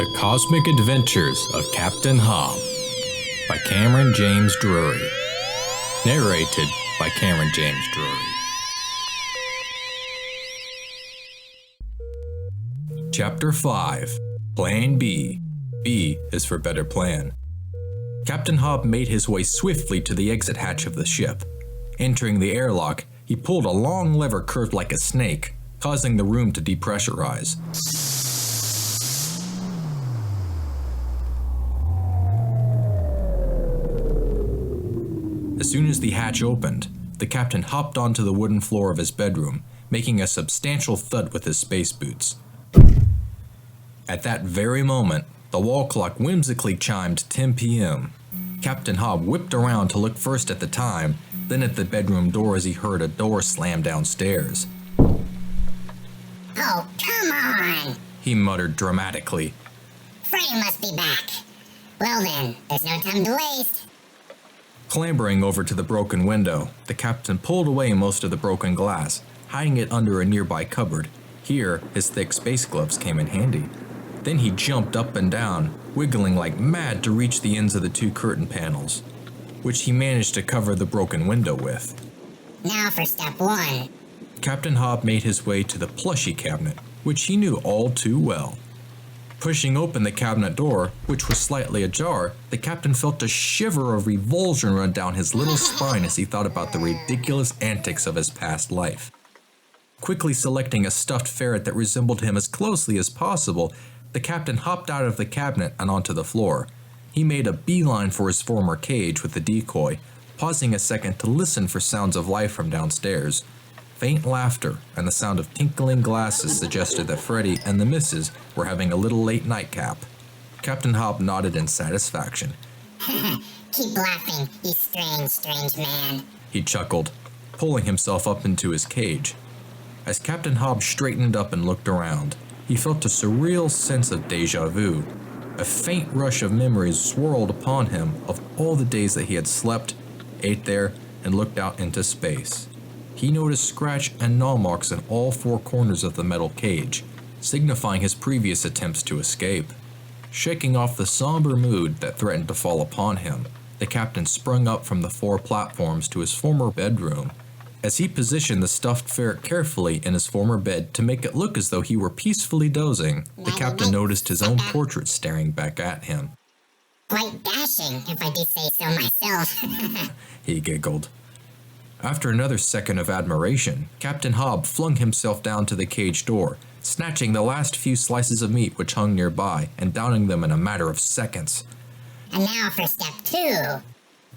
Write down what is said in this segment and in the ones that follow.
The Cosmic Adventures of Captain Hob by Cameron James Drury. Narrated by Cameron James Drury. Chapter 5. Plan B. B is for better plan. Captain Hob made his way swiftly to the exit hatch of the ship. Entering the airlock, he pulled a long lever curved like a snake, causing the room to depressurize. As soon as the hatch opened, the captain hopped onto the wooden floor of his bedroom, making a substantial thud with his space boots. At that very moment, the wall clock whimsically chimed 10 p.m. Captain Hob whipped around to look first at the time, then at the bedroom door as he heard a door slam downstairs. "Oh, come on," he muttered dramatically. "Freddie must be back. Well then, there's no time to waste." Clambering over to the broken window, the captain pulled away most of the broken glass, hiding it under a nearby cupboard. Here, his thick space gloves came in handy. Then he jumped up and down, wiggling like mad to reach the ends of the two curtain panels, which he managed to cover the broken window with. Now for step one. Captain Hob made his way to the plushie cabinet, which he knew all too well. Pushing open the cabinet door, which was slightly ajar, the captain felt a shiver of revulsion run down his little spine as he thought about the ridiculous antics of his past life. Quickly selecting a stuffed ferret that resembled him as closely as possible, the captain hopped out of the cabinet and onto the floor. He made a beeline for his former cage with the decoy, pausing a second to listen for sounds of life from downstairs. Faint laughter and the sound of tinkling glasses suggested that Freddie and the missus were having a little late nightcap. Captain Hob nodded in satisfaction. "Keep laughing, you strange man." He chuckled, pulling himself up into his cage. As Captain Hob straightened up and looked around, he felt a surreal sense of déjà vu. A faint rush of memories swirled upon him of all the days that he had slept, ate there, and looked out into space. He noticed scratch and gnaw marks in all four corners of the metal cage, signifying his previous attempts to escape. Shaking off the somber mood that threatened to fall upon him, the captain sprung up from the four platforms to his former bedroom. As he positioned the stuffed ferret carefully in his former bed to make it look as though he were peacefully dozing, the captain noticed his own portrait staring back at him. "Quite dashing, if I do say so myself." He giggled. After another second of admiration, Captain Hob flung himself down to the cage door, snatching the last few slices of meat which hung nearby and downing them in a matter of seconds. "And now for step two."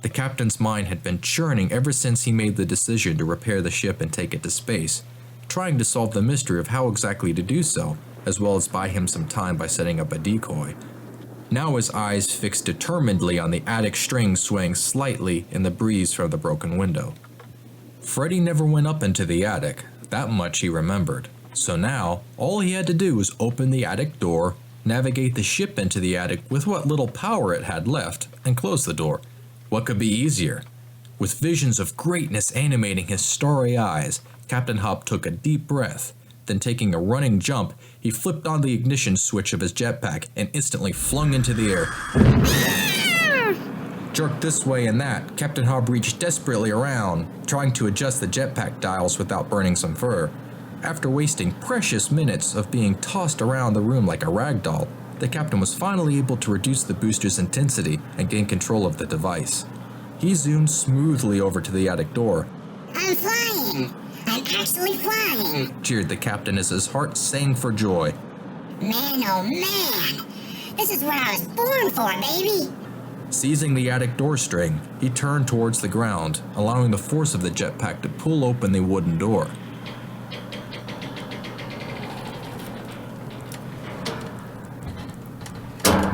The captain's mind had been churning ever since he made the decision to repair the ship and take it to space, trying to solve the mystery of how exactly to do so, as well as buy him some time by setting up a decoy. Now his eyes fixed determinedly on the attic string swaying slightly in the breeze from the broken window. Freddie never went up into the attic, that much he remembered. So now, all he had to do was open the attic door, navigate the ship into the attic with what little power it had left, and close the door. What could be easier? With visions of greatness animating his starry eyes, Captain Hob took a deep breath. Then taking a running jump, he flipped on the ignition switch of his jetpack and instantly flung into the air. Jerked this way and that, Captain Hob reached desperately around, trying to adjust the jetpack dials without burning some fur. After wasting precious minutes of being tossed around the room like a rag doll, the captain was finally able to reduce the booster's intensity and gain control of the device. He zoomed smoothly over to the attic door. "I'm flying! I'm actually flying!" Cheered the captain as his heart sang for joy. "Man, oh man! This is what I was born for, baby!" Seizing the attic door string, he turned towards the ground, allowing the force of the jetpack to pull open the wooden door.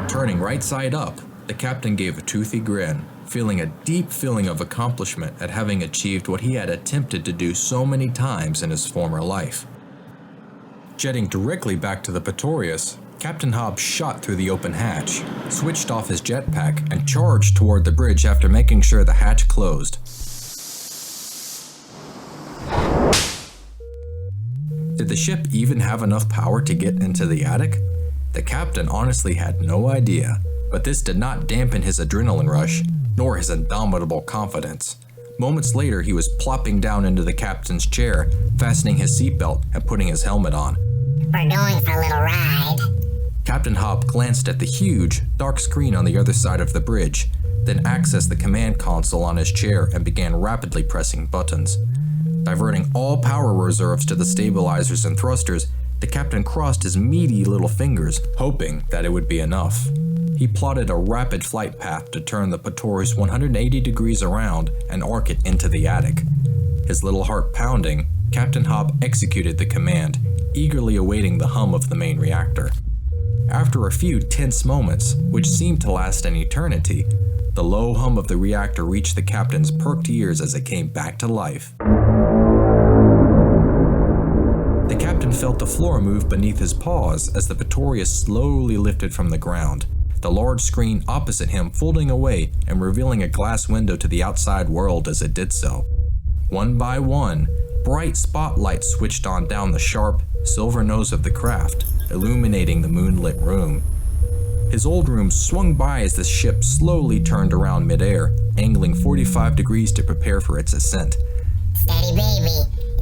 Turning right side up, the captain gave a toothy grin, feeling a deep feeling of accomplishment at having achieved what he had attempted to do so many times in his former life. Jetting directly back to the Pretorius, Captain Hob shot through the open hatch, switched off his jetpack, and charged toward the bridge after making sure the hatch closed. Did the ship even have enough power to get into the attic? The captain honestly had no idea, but this did not dampen his adrenaline rush, nor his indomitable confidence. Moments later, he was plopping down into the captain's chair, fastening his seatbelt and putting his helmet on. We're going for a little ride. Captain Hob glanced at the huge, dark screen on the other side of the bridge, then accessed the command console on his chair and began rapidly pressing buttons. Diverting all power reserves to the stabilizers and thrusters, the captain crossed his meaty little fingers, hoping that it would be enough. He plotted a rapid flight path to turn the Patorius 180 degrees around and arc it into the attic. His little heart pounding, Captain Hob executed the command, eagerly awaiting the hum of the main reactor. After a few tense moments, which seemed to last an eternity, the low hum of the reactor reached the captain's perked ears as it came back to life. The captain felt the floor move beneath his paws as the Patorius slowly lifted from the ground, the large screen opposite him folding away and revealing a glass window to the outside world as it did so. One by one, bright spotlights switched on down the sharp, silver nose of the craft, illuminating the moonlit room. His old room swung by as the ship slowly turned around midair, angling 45 degrees to prepare for its ascent. Steady, baby.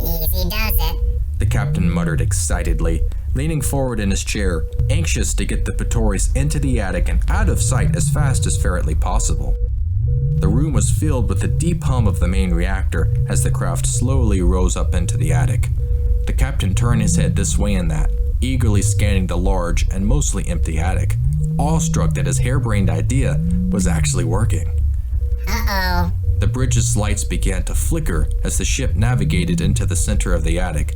Easy does it. The captain muttered excitedly, leaning forward in his chair, anxious to get the Patorius into the attic and out of sight as fast as ferretly possible. The room was filled with the deep hum of the main reactor as the craft slowly rose up into the attic. The captain turned his head this way and that, eagerly scanning the large and mostly empty attic, awestruck that his harebrained idea was actually working. Uh-oh. The bridge's lights began to flicker as the ship navigated into the center of the attic.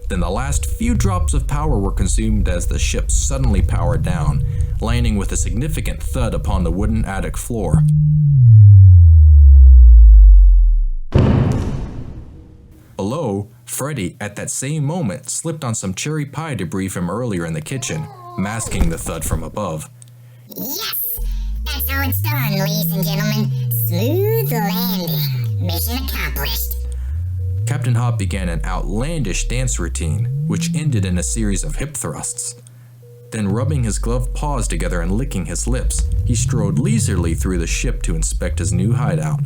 Then the last few drops of power were consumed as the ship suddenly powered down, landing with a significant thud upon the wooden attic floor. Below, Freddy, at that same moment, slipped on some cherry pie debris from earlier in the kitchen, masking the thud from above. Yes! That's how it's done, ladies and gentlemen. Smooth landing. Mission accomplished. Captain Hob began an outlandish dance routine, which ended in a series of hip thrusts. Then, rubbing his gloved paws together and licking his lips, he strode leisurely through the ship to inspect his new hideout.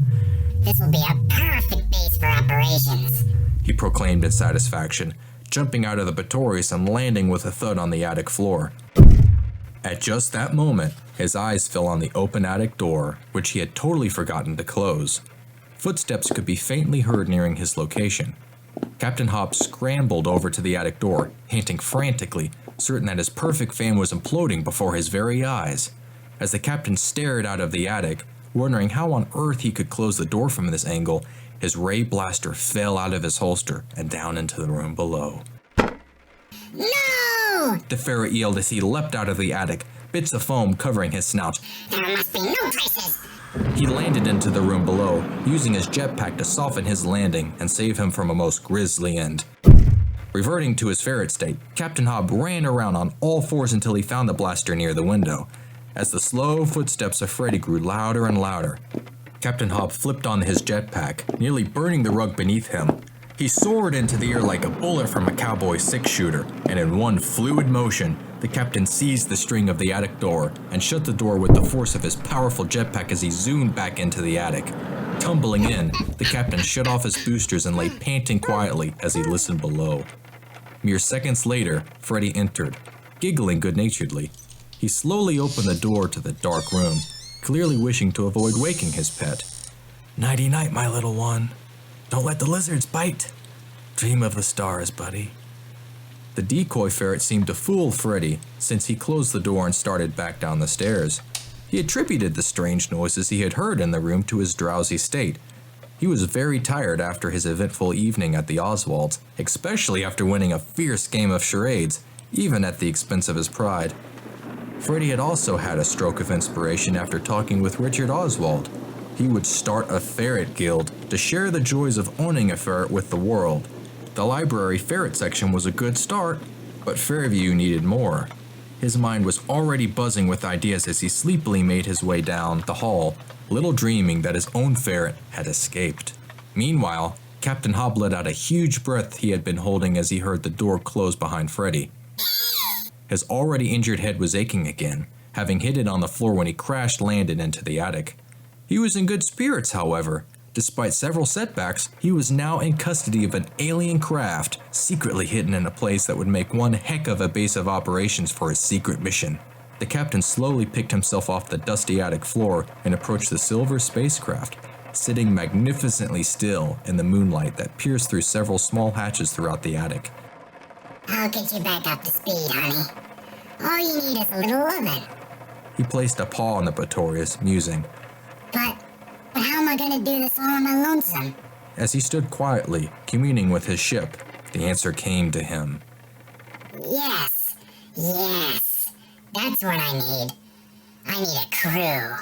This will be a perfect base for operations, he proclaimed in satisfaction, jumping out of the Patorius and landing with a thud on the attic floor. At just that moment, his eyes fell on the open attic door, which he had totally forgotten to close. Footsteps could be faintly heard nearing his location. Captain Hob scrambled over to the attic door, panting frantically, certain that his perfect fan was imploding before his very eyes. As the captain stared out of the attic, wondering how on earth he could close the door from this angle, his ray blaster fell out of his holster and down into the room below. No! The ferret yelled as he leapt out of the attic, bits of foam covering his snout. There must be no traces. He landed into the room below, using his jetpack to soften his landing and save him from a most grisly end. Reverting to his ferret state, Captain Hob ran around on all fours until he found the blaster near the window. As the slow footsteps of Freddy grew louder and louder, Captain Hob flipped on his jetpack, nearly burning the rug beneath him. He soared into the air like a bullet from a cowboy six-shooter, and in one fluid motion, the captain seized the string of the attic door and shut the door with the force of his powerful jetpack as he zoomed back into the attic. Tumbling in, the captain shut off his boosters and lay panting quietly as he listened below. Mere seconds later, Freddy entered, giggling good-naturedly. He slowly opened the door to the dark room, clearly wishing to avoid waking his pet. "Nighty-night, my little one. Don't let the lizards bite. Dream of the stars, buddy." The decoy ferret seemed to fool Freddy, since he closed the door and started back down the stairs. He attributed the strange noises he had heard in the room to his drowsy state. He was very tired after his eventful evening at the Oswalds, especially after winning a fierce game of charades, even at the expense of his pride. Freddy had also had a stroke of inspiration after talking with Richard Oswald. He would start a ferret guild to share the joys of owning a ferret with the world. The library ferret section was a good start, but Fairview needed more. His mind was already buzzing with ideas as he sleepily made his way down the hall, little dreaming that his own ferret had escaped. Meanwhile, Captain Hob let out a huge breath he had been holding as he heard the door close behind Freddy. His already injured head was aching again, having hit it on the floor when he crash-landed into the attic. He was in good spirits, however. Despite several setbacks, he was now in custody of an alien craft, secretly hidden in a place that would make one heck of a base of operations for his secret mission. The captain slowly picked himself off the dusty attic floor and approached the silver spacecraft, sitting magnificently still in the moonlight that pierced through several small hatches throughout the attic. I'll get you back up to speed, honey. All you need is a little loving. He placed a paw on the Pretorius, musing. But how am I gonna do this all on my lonesome? As he stood quietly, communing with his ship, the answer came to him. Yes. That's what I need. I need a crew.